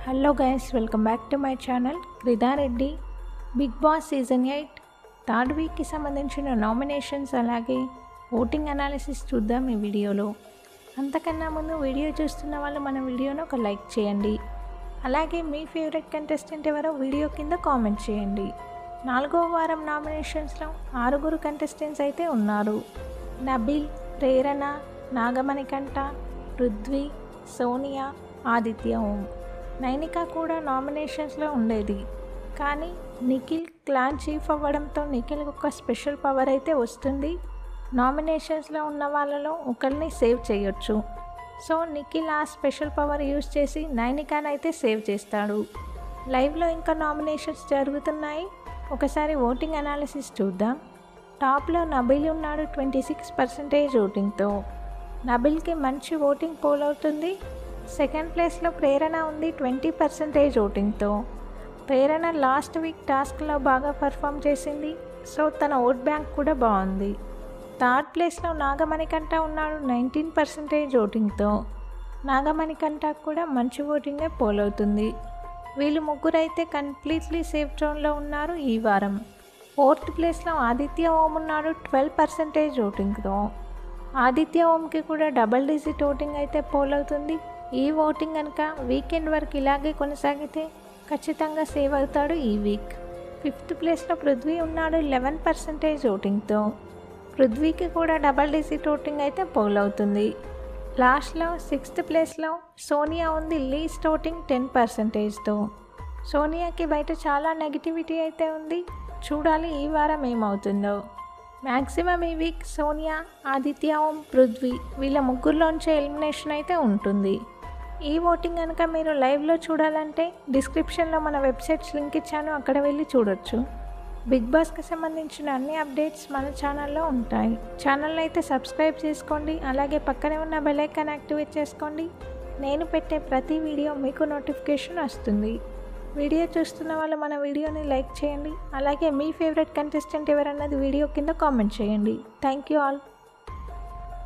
Hello guys, welcome back to my channel క్రిదారెడ్డి. Bigg Boss season 8 third వీక్కి సంబంధించిన nominations అలాగే ఓటింగ్ అనాలిసిస్ చూద్దాం ఈ వీడియోలో. అంతకన్నా ముందు వీడియో చూస్తున్న వాళ్ళు మన వీడియోను ఒక లైక్ చేయండి. అలాగే మీ ఫేవరెట్ కంటెస్టెంట్ ఎవరో వీడియో కింద కామెంట్ చేయండి. 4వ వారం నామినేషన్స్లో 6 కంటెస్టెంట్స్ అయితే ఉన్నారు. నబిల్, ప్రేరణ, నాగమణికంఠ, పృథ్వీ, సోనియా, ఆదిత్య ఓం. నైనిక కూడా నామినేషన్స్లో ఉండేది, కానీ నిఖిల్ క్లాన్ చీఫ్ అవ్వడంతో నిఖిల్కి ఒక స్పెషల్ పవర్ అయితే వస్తుంది. నామినేషన్స్లో ఉన్న వాళ్ళలో ఒకరిని సేవ్ చేయొచ్చు. సో నిఖిల్ ఆ స్పెషల్ పవర్ యూజ్ చేసి నైనికాని అయితే సేవ్ చేస్తాడు. లైవ్లో ఇంకా నామినేషన్స్ జరుగుతున్నాయి. ఒకసారి ఓటింగ్ అనాలిసిస్ చూద్దాం. టాప్లో నబిల్ ఉన్నాడు 26% ఓటింగ్తో. నబిల్కి మంచి ఓటింగ్ పోల్ అవుతుంది. సెకండ్ ప్లేస్లో ప్రేరణ ఉంది 20% ఓటింగ్తో. ప్రేరణ లాస్ట్ వీక్ టాస్క్లో బాగా పర్ఫామ్ చేసింది, సో తన ఓట్ బ్యాంక్ కూడా బాగుంది. థర్డ్ ప్లేస్లో నాగమణికంఠ ఉన్నాడు 19% ఓటింగ్తో. నాగమణికంఠ కూడా మంచి ఓటింగే పోల్ అవుతుంది. వీళ్ళు ముగ్గురైతే కంప్లీట్లీ సేఫ్ జోన్లో ఉన్నారు ఈ వారం. ఫోర్త్ ప్లేస్లో ఆదిత్య ఓం ఉన్నాడు 12% ఓటింగ్తో. ఆదిత్య ఓంకి కూడా డబుల్ డిజిట్ ఓటింగ్ అయితే పోల్ అవుతుంది. ఈ ఓటింగ్ కనుక వీకెండ్ వరకు ఇలాగే కొనసాగితే ఖచ్చితంగా సేవ్ అవుతాడు ఈ వీక్. ఫిఫ్త్ ప్లేస్లో పృథ్వీ ఉన్నాడు 11% ఓటింగ్తో. పృథ్వీకి కూడా డబల్ డిజిట్ ఓటింగ్ అయితే పోల్ అవుతుంది. లాస్ట్లో సిక్స్త్ ప్లేస్లో సోనియా ఉంది లీస్ట్ ఓటింగ్ 10%తో. సోనియాకి బయట చాలా నెగిటివిటీ అయితే ఉంది. చూడాలి ఈ వారం ఏమవుతుందో. మ్యాక్సిమం ఈ వీక్ సోనియా, ఆదిత్య ఓం, పృథ్వీ వీళ్ళ ముగ్గురులోంచే ఎలిమినేషన్ అయితే ఉంటుంది. ఈ ఓటింగ్ కనుక మీరు లైవ్లో చూడాలంటే డిస్క్రిప్షన్లో మన వెబ్సైట్స్ లింక్ ఇచ్చాను, అక్కడ వెళ్ళి చూడొచ్చు. బిగ్ బాస్కి సంబంధించిన అన్ని అప్డేట్స్ మన ఛానల్లో ఉంటాయి. ఛానల్ని అయితే సబ్స్క్రైబ్ చేసుకోండి. అలాగే పక్కనే ఉన్న బెల్ ఐకాన్ యాక్టివేట్ చేసుకోండి. నేను పెట్టే ప్రతి వీడియో మీకు నోటిఫికేషన్ వస్తుంది. వీడియో చూస్తున్న వాళ్ళు మన వీడియోని లైక్ చేయండి. అలాగే మీ ఫేవరెట్ కంటెస్టెంట్ ఎవరన్నది వీడియో కింద కామెంట్ చేయండి. Thank you all.